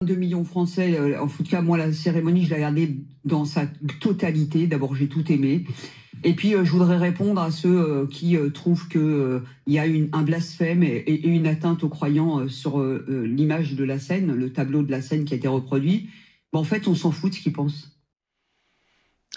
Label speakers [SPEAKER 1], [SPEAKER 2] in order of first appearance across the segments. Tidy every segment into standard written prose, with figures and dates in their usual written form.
[SPEAKER 1] 2 millions de Français, en tout cas, moi, la cérémonie, je l'ai regardée dans sa totalité. D'abord, j'ai tout aimé. Et puis, je voudrais répondre à ceux qui trouvent que il y a un blasphème et une atteinte aux croyants sur l'image de la scène, le tableau de la scène qui a été reproduit. Bon, en fait, on s'en fout de ce qu'ils pensent.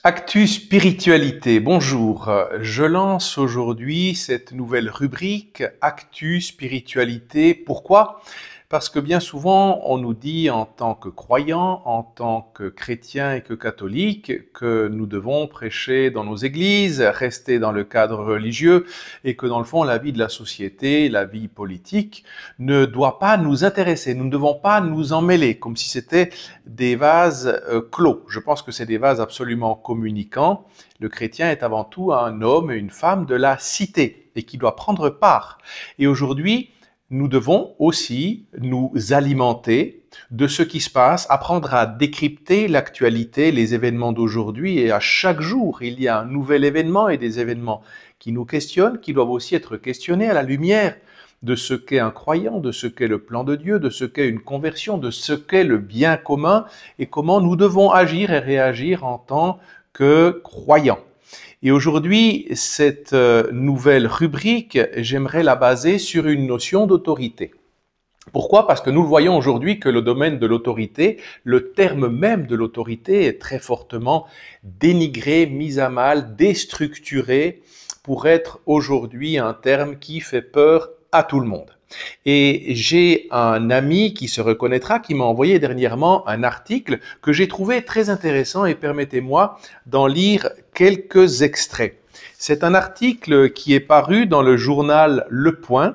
[SPEAKER 2] Actu Spiritualité, bonjour. Je lance aujourd'hui cette nouvelle rubrique Actu Spiritualité. Pourquoi ? Parce que bien souvent, on nous dit en tant que croyants, en tant que chrétiens et que catholiques, que nous devons prêcher dans nos églises, rester dans le cadre religieux et que dans le fond, la vie de la société, la vie politique ne doit pas nous intéresser. Nous ne devons pas nous en mêler, comme si c'était des vases clos. Je pense que c'est des vases absolument communicants. Le chrétien est avant tout un homme et une femme de la cité et qui doit prendre part. Et aujourd'hui, nous devons aussi nous alimenter de ce qui se passe, apprendre à décrypter l'actualité, les événements d'aujourd'hui, et à chaque jour, il y a un nouvel événement et des événements qui nous questionnent, qui doivent aussi être questionnés à la lumière de ce qu'est un croyant, de ce qu'est le plan de Dieu, de ce qu'est une conversion, de ce qu'est le bien commun et comment nous devons agir et réagir en tant que croyants. Et aujourd'hui, cette nouvelle rubrique, j'aimerais la baser sur une notion d'autorité. Pourquoi ? Parce que nous le voyons aujourd'hui que le domaine de l'autorité, le terme même de l'autorité est très fortement dénigré, mis à mal, déstructuré pour être aujourd'hui un terme qui fait peur à tout le monde. Et j'ai un ami qui se reconnaîtra, qui m'a envoyé dernièrement un article que j'ai trouvé très intéressant et permettez-moi d'en lire quelques extraits. C'est un article qui est paru dans le journal Le Point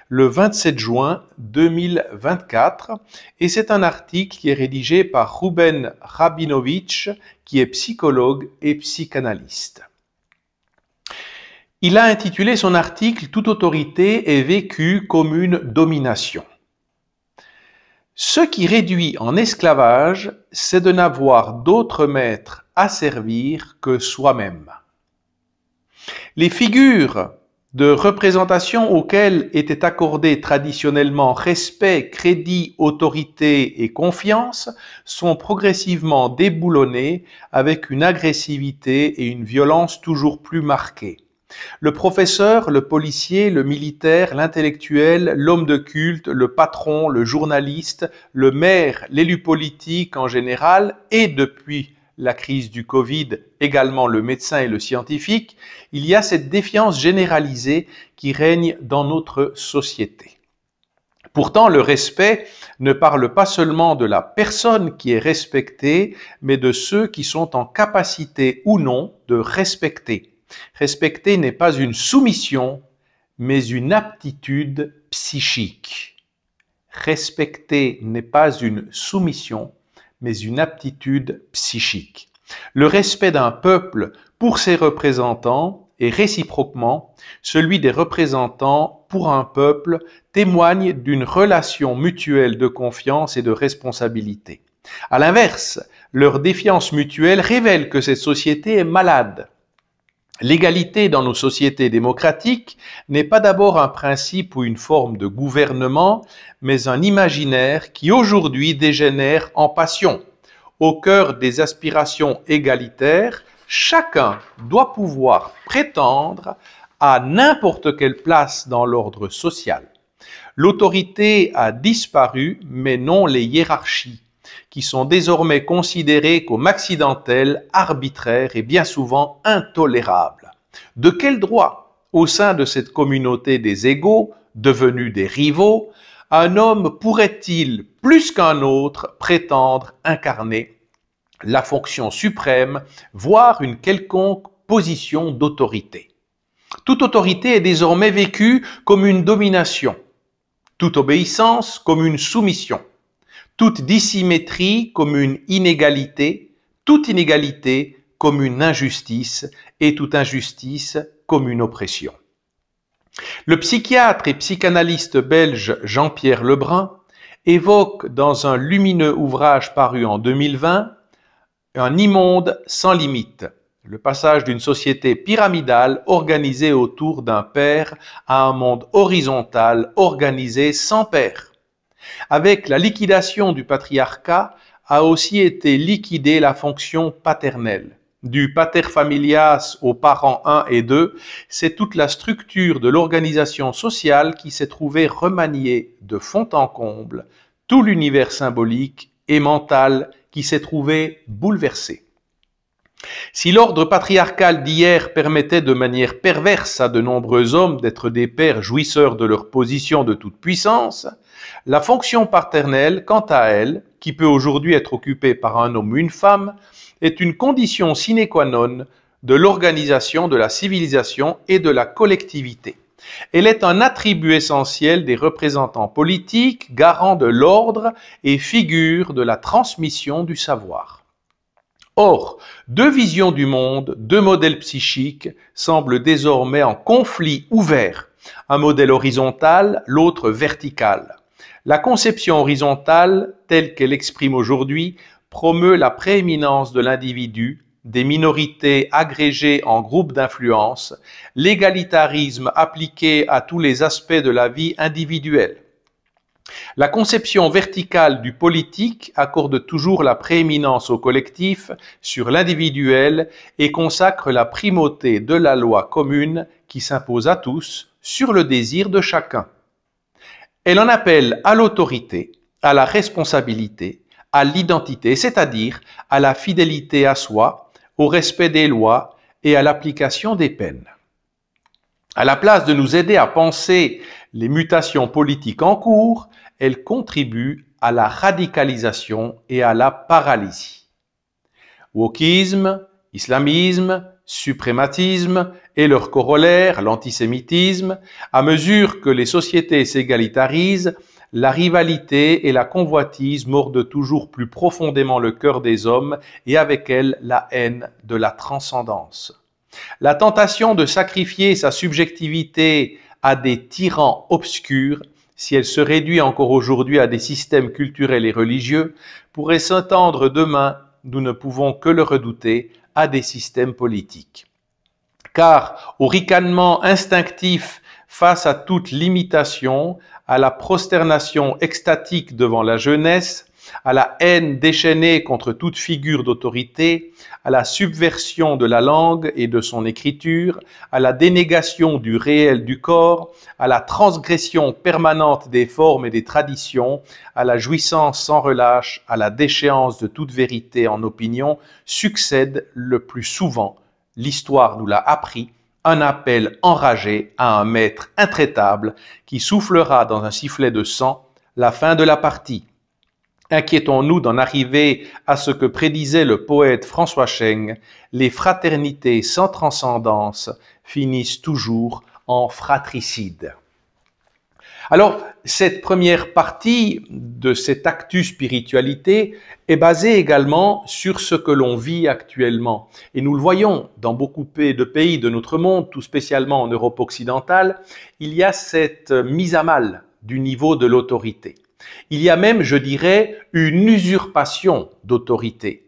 [SPEAKER 2] le 27 juin 2024 et c'est un article qui est rédigé par Ruben Rabinovitch qui est psychologue et psychanalyste. Il a intitulé son article « Toute autorité est vécue comme une domination ». Ce qui réduit en esclavage, c'est de n'avoir d'autre maître à servir que soi-même. Les figures de représentation auxquelles étaient accordés traditionnellement respect, crédit, autorité et confiance sont progressivement déboulonnées avec une agressivité et une violence toujours plus marquées. Le professeur, le policier, le militaire, l'intellectuel, l'homme de culte, le patron, le journaliste, le maire, l'élu politique en général et depuis la crise du Covid, également le médecin et le scientifique, il y a cette défiance généralisée qui règne dans notre société. Pourtant, le respect ne parle pas seulement de la personne qui est respectée, mais de ceux qui sont en capacité ou non de respecter. Respecter n'est pas une soumission, mais une aptitude psychique. Respecter n'est pas une soumission, mais une aptitude psychique. Le respect d'un peuple pour ses représentants et réciproquement, celui des représentants pour un peuple témoigne d'une relation mutuelle de confiance et de responsabilité. À l'inverse, leur défiance mutuelle révèle que cette société est malade. L'égalité dans nos sociétés démocratiques n'est pas d'abord un principe ou une forme de gouvernement, mais un imaginaire qui aujourd'hui dégénère en passion. Au cœur des aspirations égalitaires, chacun doit pouvoir prétendre à n'importe quelle place dans l'ordre social. L'autorité a disparu, mais non les hiérarchies, qui sont désormais considérées comme accidentelles, arbitraires et bien souvent intolérables. De quel droit, au sein de cette communauté des égaux, devenus des rivaux, un homme pourrait-il, plus qu'un autre, prétendre incarner la fonction suprême, voire une quelconque position d'autorité? Toute autorité est désormais vécue comme une domination, toute obéissance comme une soumission, toute dissymétrie comme une inégalité, toute inégalité comme une injustice et toute injustice comme une oppression. Le psychiatre et psychanalyste belge Jean-Pierre Lebrun évoque dans un lumineux ouvrage paru en 2020 un immonde sans limite, le passage d'une société pyramidale organisée autour d'un père à un monde horizontal organisé sans père. Avec la liquidation du patriarcat a aussi été liquidée la fonction paternelle. Du pater familias aux parents 1 et 2, c'est toute la structure de l'organisation sociale qui s'est trouvée remaniée de fond en comble, tout l'univers symbolique et mental qui s'est trouvé bouleversé. Si l'ordre patriarcal d'hier permettait de manière perverse à de nombreux hommes d'être des pères jouisseurs de leur position de toute puissance, la fonction paternelle, quant à elle, qui peut aujourd'hui être occupée par un homme ou une femme, est une condition sine qua non de l'organisation de la civilisation et de la collectivité. Elle est un attribut essentiel des représentants politiques, garant de l'ordre et figure de la transmission du savoir. Or, deux visions du monde, deux modèles psychiques semblent désormais en conflit ouvert, un modèle horizontal, l'autre vertical. La conception horizontale, telle qu'elle exprime aujourd'hui, promeut la prééminence de l'individu, des minorités agrégées en groupes d'influence, l'égalitarisme appliqué à tous les aspects de la vie individuelle. La conception verticale du politique accorde toujours la prééminence au collectif sur l'individuel et consacre la primauté de la loi commune qui s'impose à tous sur le désir de chacun. Elle en appelle à l'autorité, à la responsabilité, à l'identité, c'est-à-dire à la fidélité à soi, au respect des lois et à l'application des peines. À la place de nous aider à penser les mutations politiques en cours, elle contribue à la radicalisation et à la paralysie. Wokisme, islamisme, suprématisme et leur corollaire, l'antisémitisme, à mesure que les sociétés s'égalitarisent, la rivalité et la convoitise mordent toujours plus profondément le cœur des hommes et avec elle la haine de la transcendance. La tentation de sacrifier sa subjectivité à des tyrans obscurs, si elle se réduit encore aujourd'hui à des systèmes culturels et religieux, pourrait s'étendre demain, nous ne pouvons que le redouter, à des systèmes politiques. Car au ricanement instinctif face à toute limitation, à la prosternation extatique devant la jeunesse, à la haine déchaînée contre toute figure d'autorité, à la subversion de la langue et de son écriture, à la dénégation du réel du corps, à la transgression permanente des formes et des traditions, à la jouissance sans relâche, à la déchéance de toute vérité en opinion, succède le plus souvent, l'histoire nous l'a appris, un appel enragé à un maître intraitable qui soufflera dans un sifflet de sang la fin de la partie. Inquiétons-nous d'en arriver à ce que prédisait le poète François Cheng, les fraternités sans transcendance finissent toujours en fratricide. Alors, cette première partie de cet actus spiritualité est basée également sur ce que l'on vit actuellement. Et nous le voyons dans beaucoup de pays de notre monde, tout spécialement en Europe occidentale, il y a cette mise à mal du niveau de l'autorité. Il y a même, je dirais, une usurpation d'autorité.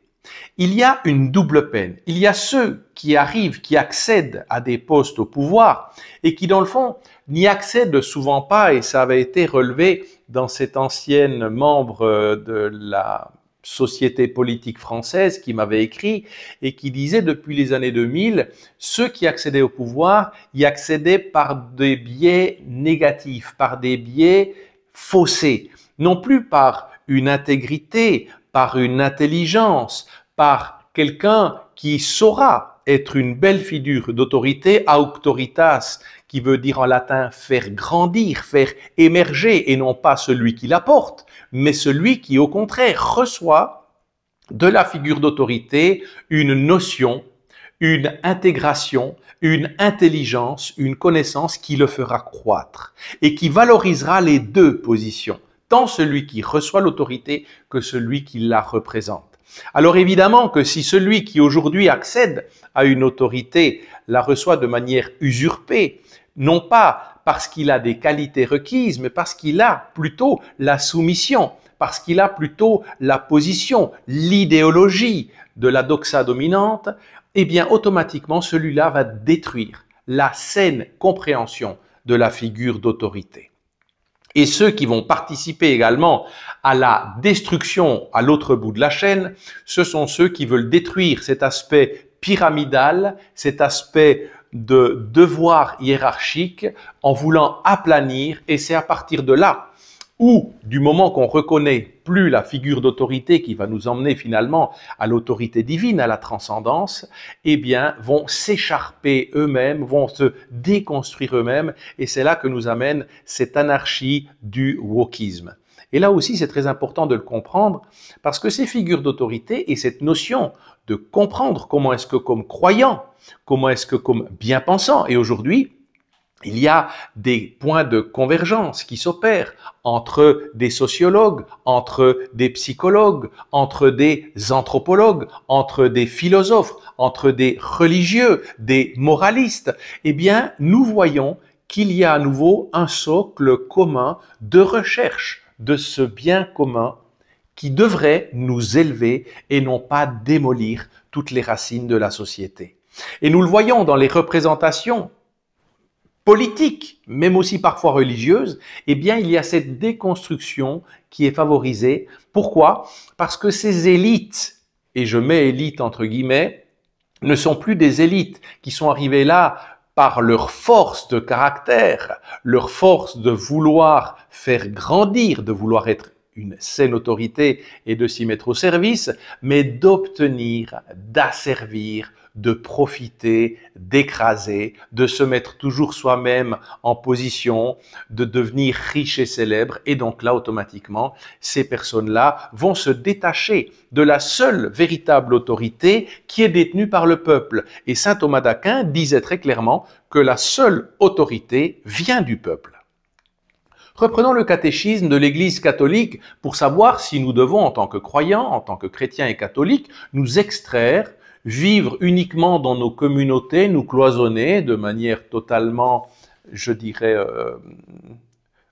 [SPEAKER 2] Il y a une double peine. Il y a ceux qui arrivent, qui accèdent à des postes au pouvoir et qui, dans le fond, n'y accèdent souvent pas, et ça avait été relevé dans cet ancien membre de la société politique française qui m'avait écrit et qui disait depuis les années 2000, ceux qui accédaient au pouvoir y accédaient par des biais négatifs, par des biais faussés, non plus par une intégrité, par une intelligence, par quelqu'un qui saura être une belle figure d'autorité, auctoritas, qui veut dire en latin faire grandir, faire émerger, et non pas celui qui l'apporte, mais celui qui au contraire reçoit de la figure d'autorité une notion, une intégration, une intelligence, une connaissance qui le fera croître et qui valorisera les deux positions, tant celui qui reçoit l'autorité que celui qui la représente. Alors évidemment que si celui qui aujourd'hui accède à une autorité la reçoit de manière usurpée, non pas parce qu'il a des qualités requises, mais parce qu'il a plutôt la soumission, parce qu'il a plutôt la position, l'idéologie de la doxa dominante, eh bien automatiquement celui-là va détruire la saine compréhension de la figure d'autorité. Et ceux qui vont participer également à la destruction à l'autre bout de la chaîne, ce sont ceux qui veulent détruire cet aspect pyramidal, cet aspect de devoir hiérarchique en voulant aplanir. Et c'est à partir de là où, du moment qu'on reconnaît plus la figure d'autorité qui va nous emmener finalement à l'autorité divine, à la transcendance, eh bien, vont s'écharper eux-mêmes, vont se déconstruire eux-mêmes, et c'est là que nous amène cette anarchie du wokisme. Et là aussi, c'est très important de le comprendre, parce que ces figures d'autorité et cette notion de comprendre comment est-ce que comme croyant, comment est-ce que comme bien-pensant, et aujourd'hui, il y a des points de convergence qui s'opèrent entre des sociologues, entre des psychologues, entre des anthropologues, entre des philosophes, entre des religieux, des moralistes. Eh bien, nous voyons qu'il y a à nouveau un socle commun de recherche de ce bien commun qui devrait nous élever et non pas démolir toutes les racines de la société. Et nous le voyons dans les représentations politique, même aussi parfois religieuse, eh bien, il y a cette déconstruction qui est favorisée. Pourquoi? Parce que ces élites, et je mets élites entre guillemets, ne sont plus des élites qui sont arrivées là par leur force de caractère, leur force de vouloir faire grandir, de vouloir être une saine autorité et de s'y mettre au service, mais d'obtenir, d'asservir, de profiter, d'écraser, de se mettre toujours soi-même en position, de devenir riche et célèbre. Et donc là, automatiquement, ces personnes-là vont se détacher de la seule véritable autorité qui est détenue par le peuple. Et saint Thomas d'Aquin disait très clairement que la seule autorité vient du peuple. Reprenons le catéchisme de l'Église catholique pour savoir si nous devons, en tant que croyants, en tant que chrétiens et catholiques, nous extraire, vivre uniquement dans nos communautés, nous cloisonner de manière totalement, je dirais,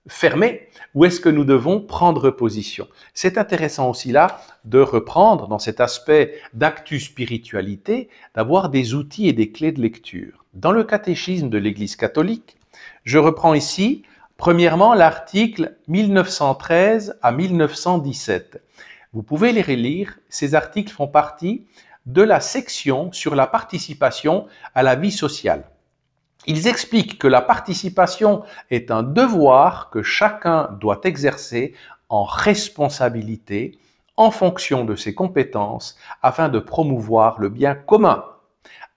[SPEAKER 2] fermée, ou est-ce que nous devons prendre position? C'est intéressant aussi là de reprendre dans cet aspect d'actu spiritualité, d'avoir des outils et des clés de lecture. Dans le catéchisme de l'Église catholique, je reprends ici premièrement, l'article 1913 à 1917. Vous pouvez les relire, ces articles font partie de la section sur la participation à la vie sociale. Ils expliquent que la participation est un devoir que chacun doit exercer en responsabilité, en fonction de ses compétences, afin de promouvoir le bien commun.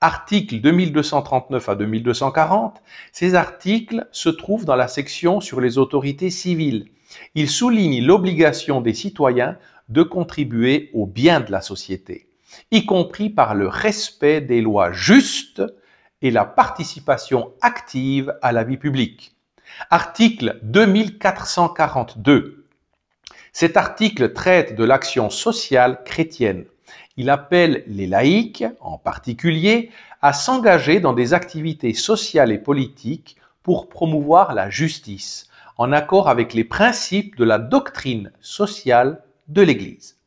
[SPEAKER 2] Articles 2239 à 2240, ces articles se trouvent dans la section sur les autorités civiles. Ils soulignent l'obligation des citoyens de contribuer au bien de la société, y compris par le respect des lois justes et la participation active à la vie publique. Article 2442. Cet article traite de l'action sociale chrétienne. Il appelle les laïcs, en particulier, à s'engager dans des activités sociales et politiques pour promouvoir la justice, en accord avec les principes de la doctrine sociale de l'Église.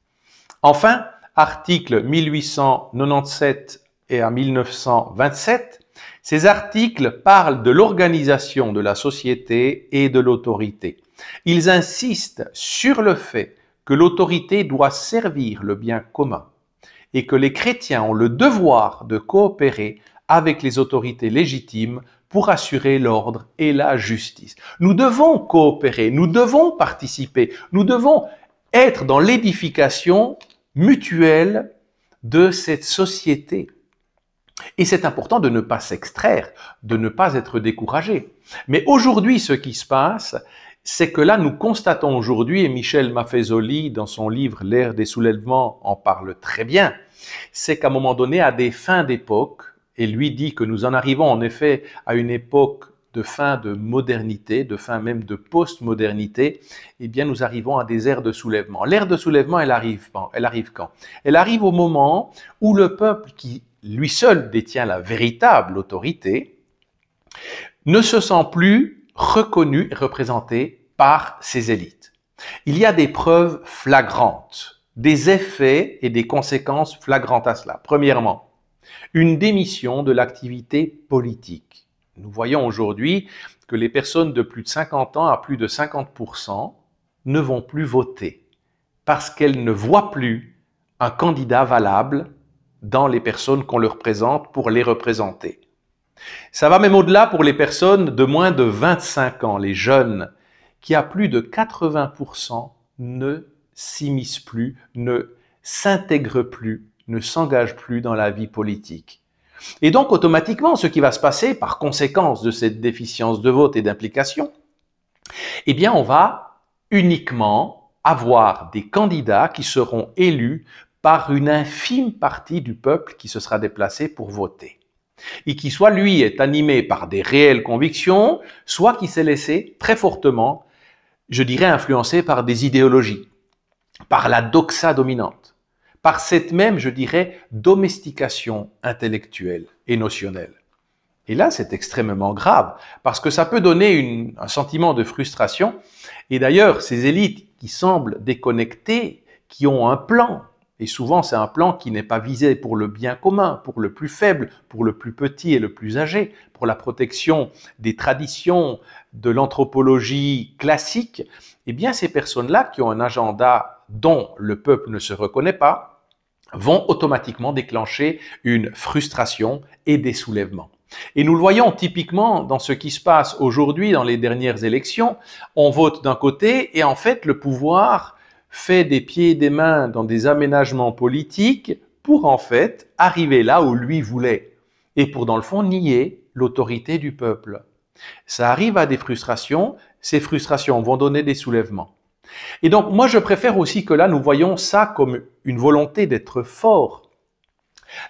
[SPEAKER 2] Enfin, articles 1897 et à 1927, ces articles parlent de l'organisation de la société et de l'autorité. Ils insistent sur le fait que l'autorité doit servir le bien commun et que les chrétiens ont le devoir de coopérer avec les autorités légitimes pour assurer l'ordre et la justice. Nous devons coopérer, nous devons participer, nous devons être dans l'édification mutuelle de cette société. Et c'est important de ne pas s'extraire, de ne pas être découragé. Mais aujourd'hui, ce qui se passe, c'est que là, nous constatons aujourd'hui, et Michel Maffezoli, dans son livre « L'ère des soulèvements », en parle très bien, c'est qu'à un moment donné, à des fins d'époque, et lui dit que nous en arrivons en effet à une époque de fin de modernité, de fin même de post-modernité, eh bien nous arrivons à des ères de soulèvement. L'ère de soulèvement, elle arrive quand? Elle arrive au moment où le peuple, qui lui seul détient la véritable autorité, ne se sent plus reconnu et représenté par ses élites. Il y a des preuves flagrantes, des effets et des conséquences flagrantes à cela. Premièrement, une démission de l'activité politique. Nous voyons aujourd'hui que les personnes de plus de 50 ans à plus de 50% ne vont plus voter parce qu'elles ne voient plus un candidat valable dans les personnes qu'on leur présente pour les représenter. Ça va même au-delà pour les personnes de moins de 25 ans, les jeunes, qui à plus de 80% ne s'immiscent plus, ne s'intègrent plus, ne s'engagent plus dans la vie politique. Et donc automatiquement, ce qui va se passer par conséquence de cette déficience de vote et d'implication, eh bien on va uniquement avoir des candidats qui seront élus par une infime partie du peuple qui se sera déplacé pour voter. Et qui soit lui est animé par des réelles convictions, soit qui s'est laissé très fortement, je dirais, influencé par des idéologies, par la doxa dominante, par cette même, je dirais, domestication intellectuelle et notionnelle. Et là, c'est extrêmement grave, parce que ça peut donner un sentiment de frustration. Et d'ailleurs, ces élites qui semblent déconnectées, qui ont un plan, et souvent c'est un plan qui n'est pas visé pour le bien commun, pour le plus faible, pour le plus petit et le plus âgé, pour la protection des traditions, de l'anthropologie classique, eh bien ces personnes-là qui ont un agenda dont le peuple ne se reconnaît pas, vont automatiquement déclencher une frustration et des soulèvements. Et nous le voyons typiquement dans ce qui se passe aujourd'hui dans les dernières élections. On vote d'un côté et en fait le pouvoir fait des pieds et des mains dans des aménagements politiques pour en fait arriver là où lui voulait et pour dans le fond nier l'autorité du peuple. Ça arrive à des frustrations, ces frustrations vont donner des soulèvements. Et donc moi je préfère aussi que là nous voyons ça comme une volonté d'être fort.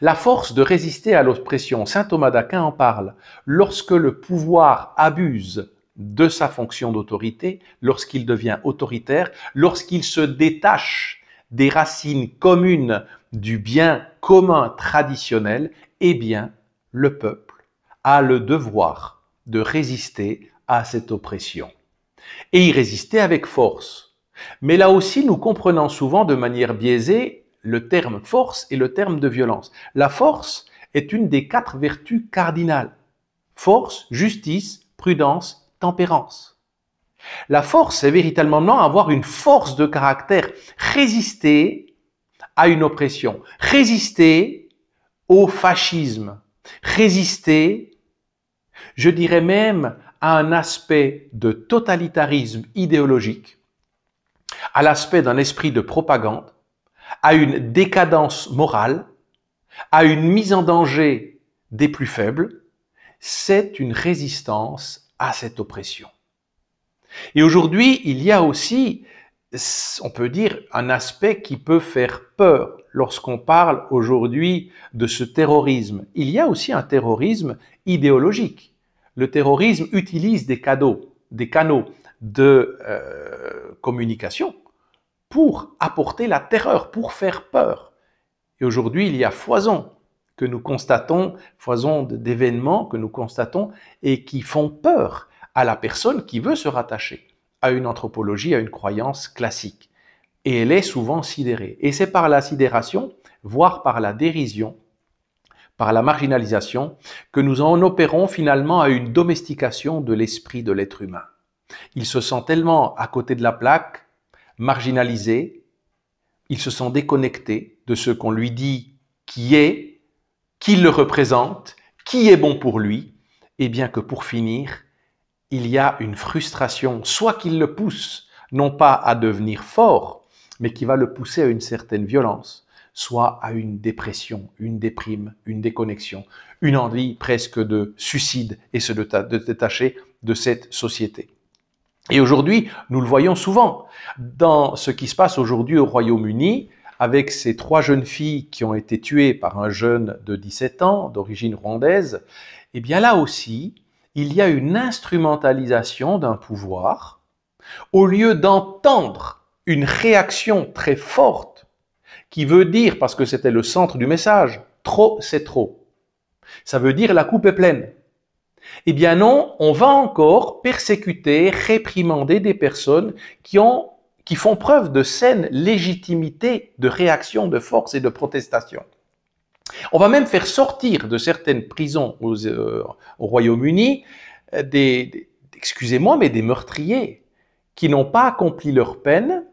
[SPEAKER 2] La force de résister à l'oppression, saint Thomas d'Aquin en parle, lorsque le pouvoir abuse de sa fonction d'autorité, lorsqu'il devient autoritaire, lorsqu'il se détache des racines communes du bien commun traditionnel, eh bien, le peuple a le devoir de résister à cette oppression. Et y résister avec force. Mais là aussi, nous comprenons souvent de manière biaisée le terme force et le terme de violence. La force est une des 4 vertus cardinales. Force, justice, prudence, tempérance. La force, c'est véritablement avoir une force de caractère, résister à une oppression, résister au fascisme, résister, je dirais même, à un aspect de totalitarisme idéologique, à l'aspect d'un esprit de propagande, à une décadence morale, à une mise en danger des plus faibles. C'est une résistance à cette oppression. Et aujourd'hui, il y a aussi, on peut dire, un aspect qui peut faire peur lorsqu'on parle aujourd'hui de ce terrorisme. Il y a aussi un terrorisme idéologique. Le terrorisme utilise des canaux de communication pour apporter la terreur, pour faire peur. Et aujourd'hui, il y a foison que nous constatons, foison d'événements que nous constatons et qui font peur à la personne qui veut se rattacher à une anthropologie, à une croyance classique. Et elle est souvent sidérée. Et c'est par la sidération, voire par la dérision, par la marginalisation, que nous en opérons finalement à une domestication de l'esprit de l'être humain. Il se sent tellement à côté de la plaque, marginalisé, il se sent déconnecté de ce qu'on lui dit qui est, qui le représente, qui est bon pour lui, et bien que pour finir, il y a une frustration, soit qu'il le pousse, non pas à devenir fort, mais qui va le pousser à une certaine violence, soit à une dépression, une déprime, une déconnexion, une envie presque de suicide et de détacher de cette société. Et aujourd'hui, nous le voyons souvent dans ce qui se passe aujourd'hui au Royaume-Uni, avec ces 3 jeunes filles qui ont été tuées par un jeune de 17 ans, d'origine rwandaise. Eh bien là aussi, il y a une instrumentalisation d'un pouvoir, au lieu d'entendre une réaction très forte, qui veut dire, parce que c'était le centre du message, trop c'est trop. Ça veut dire la coupe est pleine. Eh bien non, on va encore persécuter, réprimander des personnes qui font preuve de saine légitimité de réaction, de force et de protestation. On va même faire sortir de certaines prisons au Royaume-Uni des excusez-moi, mais des meurtriers qui n'ont pas accompli leur peine,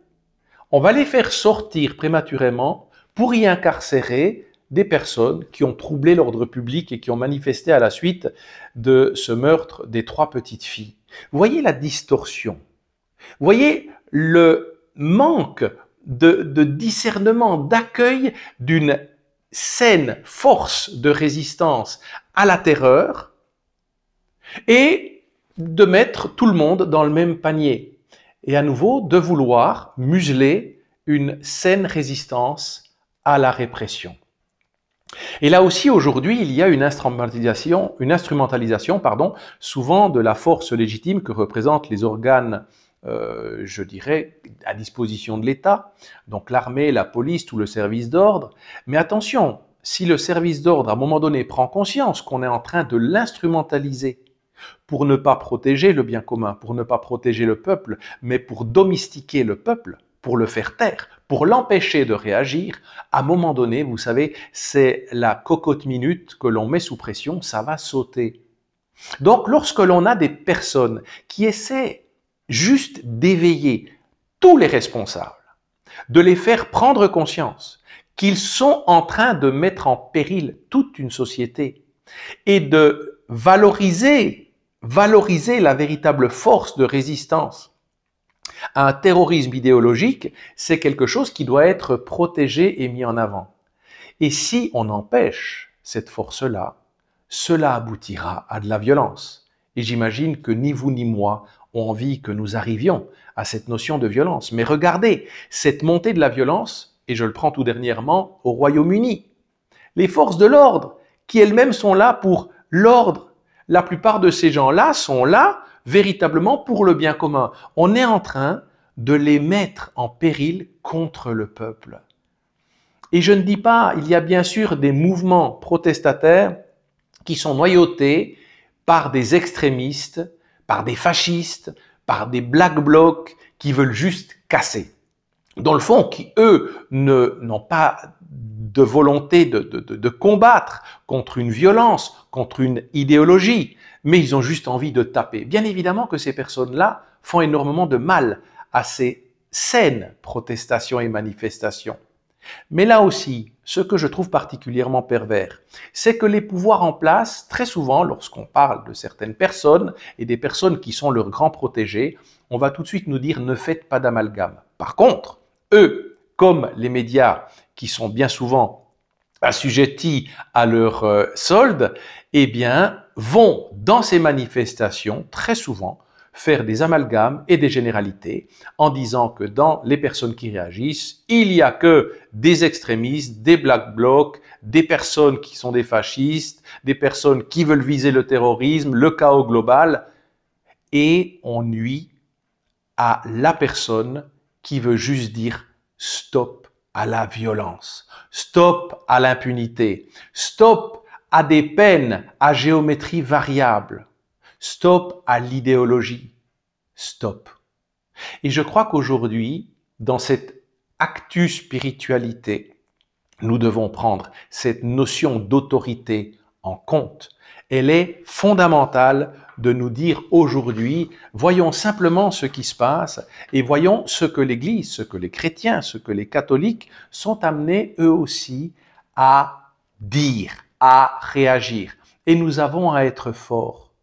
[SPEAKER 2] on va les faire sortir prématurément pour y incarcérer des personnes qui ont troublé l'ordre public et qui ont manifesté à la suite de ce meurtre des 3 petites filles. Vous voyez la distorsion, vous voyez le manque de discernement, d'accueil d'une saine force de résistance à la terreur et de mettre tout le monde dans le même panier. Et à nouveau, de vouloir museler une saine résistance à la répression. Et là aussi, aujourd'hui, il y a une instrumentalisation, souvent de la force légitime que représentent les organes, je dirais, à disposition de l'État, donc l'armée, la police, tout le service d'ordre. Mais attention, si le service d'ordre, à un moment donné, prend conscience qu'on est en train de l'instrumentaliser pour ne pas protéger le bien commun, pour ne pas protéger le peuple, mais pour domestiquer le peuple, pour le faire taire, pour l'empêcher de réagir, à un moment donné, vous savez, c'est la cocotte minute que l'on met sous pression, ça va sauter. Donc, lorsque l'on a des personnes qui essaient juste d'éveiller tous les responsables, de les faire prendre conscience qu'ils sont en train de mettre en péril toute une société et de valoriser la véritable force de résistance à un terrorisme idéologique, c'est quelque chose qui doit être protégé et mis en avant. Et si on empêche cette force-là, cela aboutira à de la violence. Et j'imagine que ni vous ni moi ont envie que nous arrivions à cette notion de violence. Mais regardez, cette montée de la violence, et je le prends tout dernièrement au Royaume-Uni, les forces de l'ordre, qui elles-mêmes sont là pour l'ordre, la plupart de ces gens-là sont là véritablement pour le bien commun. On est en train de les mettre en péril contre le peuple. Et je ne dis pas, il y a bien sûr des mouvements protestataires qui sont noyautés par des extrémistes, par des fascistes, par des black blocs qui veulent juste casser. Dans le fond, qui eux n'ont pas de volonté de combattre contre une violence, contre une idéologie, mais ils ont juste envie de taper. Bien évidemment que ces personnes-là font énormément de mal à ces saines protestations et manifestations. Mais là aussi, ce que je trouve particulièrement pervers, c'est que les pouvoirs en place, très souvent, lorsqu'on parle de certaines personnes et des personnes qui sont leurs grands protégés, on va tout de suite nous dire « ne faites pas d'amalgame ». Par contre, eux, comme les médias qui sont bien souvent assujettis à leur solde, eh bien, vont dans ces manifestations, très souvent, faire des amalgames et des généralités en disant que dans les personnes qui réagissent, il n'y a que des extrémistes, des black blocs, des personnes qui sont des fascistes, des personnes qui veulent viser le terrorisme, le chaos global, et on nuit à la personne qui veut juste dire stop à la violence, stop à l'impunité, stop à des peines à géométrie variable, stop à l'idéologie, stop. Et je crois qu'aujourd'hui, dans cette actu-spiritualité, nous devons prendre cette notion d'autorité en compte. Elle est fondamentale de nous dire aujourd'hui, voyons simplement ce qui se passe et voyons ce que l'Église, ce que les chrétiens, ce que les catholiques sont amenés eux aussi à dire, à réagir. Et nous avons à être forts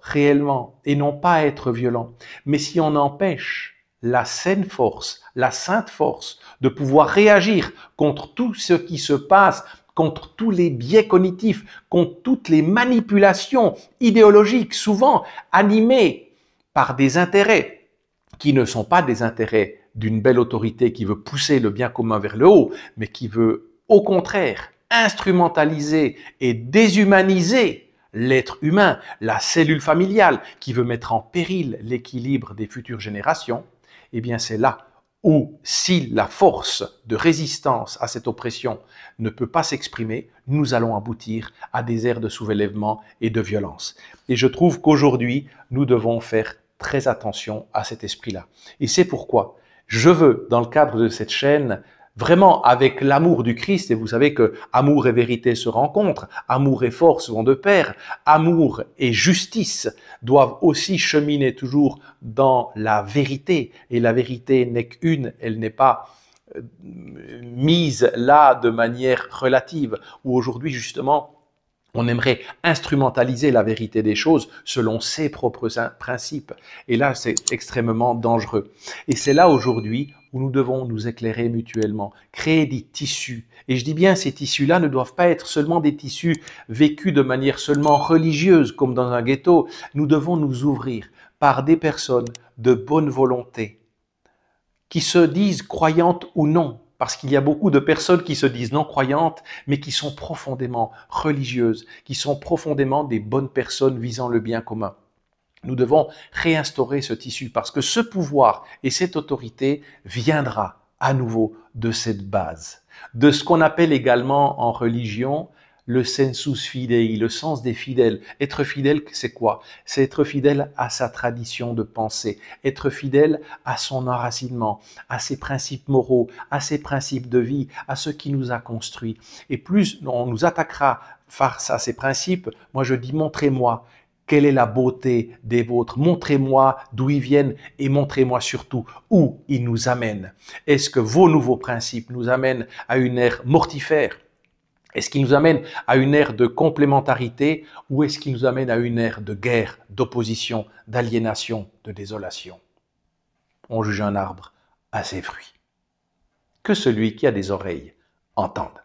[SPEAKER 2] réellement et non pas à être violents. Mais si on empêche la saine force, la sainte force de pouvoir réagir contre tout ce qui se passe, contre tous les biais cognitifs, contre toutes les manipulations idéologiques, souvent animées par des intérêts qui ne sont pas des intérêts d'une belle autorité qui veut pousser le bien commun vers le haut, mais qui veut au contraire instrumentaliser et déshumaniser l'être humain, la cellule familiale, qui veut mettre en péril l'équilibre des futures générations, eh bien c'est là où, si la force de résistance à cette oppression ne peut pas s'exprimer, nous allons aboutir à des ères de soulèvement et de violence. Et je trouve qu'aujourd'hui, nous devons faire très attention à cet esprit-là. Et c'est pourquoi je veux, dans le cadre de cette chaîne, vraiment avec l'amour du Christ, et vous savez que amour et vérité se rencontrent, amour et force vont de pair, amour et justice doivent aussi cheminer toujours dans la vérité, et la vérité n'est qu'une, elle n'est pas mise là de manière relative, où aujourd'hui justement on aimerait instrumentaliser la vérité des choses selon ses propres principes. Et là, c'est extrêmement dangereux. Et c'est là aujourd'hui où nous devons nous éclairer mutuellement, créer des tissus. Et je dis bien, ces tissus-là ne doivent pas être seulement des tissus vécus de manière seulement religieuse, comme dans un ghetto. Nous devons nous ouvrir par des personnes de bonne volonté, qui se disent croyantes ou non, parce qu'il y a beaucoup de personnes qui se disent non croyantes, mais qui sont profondément religieuses, qui sont profondément des bonnes personnes visant le bien commun. Nous devons réinstaurer ce tissu parce que ce pouvoir et cette autorité viendra à nouveau de cette base, de ce qu'on appelle également en religion le sensus fidei, le sens des fidèles. Être fidèle, c'est quoi? C'est être fidèle à sa tradition de pensée, être fidèle à son enracinement, à ses principes moraux, à ses principes de vie, à ce qui nous a construits. Et plus on nous attaquera face à ces principes, moi je dis montrez-moi quelle est la beauté des vôtres, montrez-moi d'où ils viennent et montrez-moi surtout où ils nous amènent. Est-ce que vos nouveaux principes nous amènent à une ère mortifère? Est-ce qu'il nous amène à une ère de complémentarité ou est-ce qu'il nous amène à une ère de guerre, d'opposition, d'aliénation, de désolation? On juge un arbre à ses fruits. Que celui qui a des oreilles entende.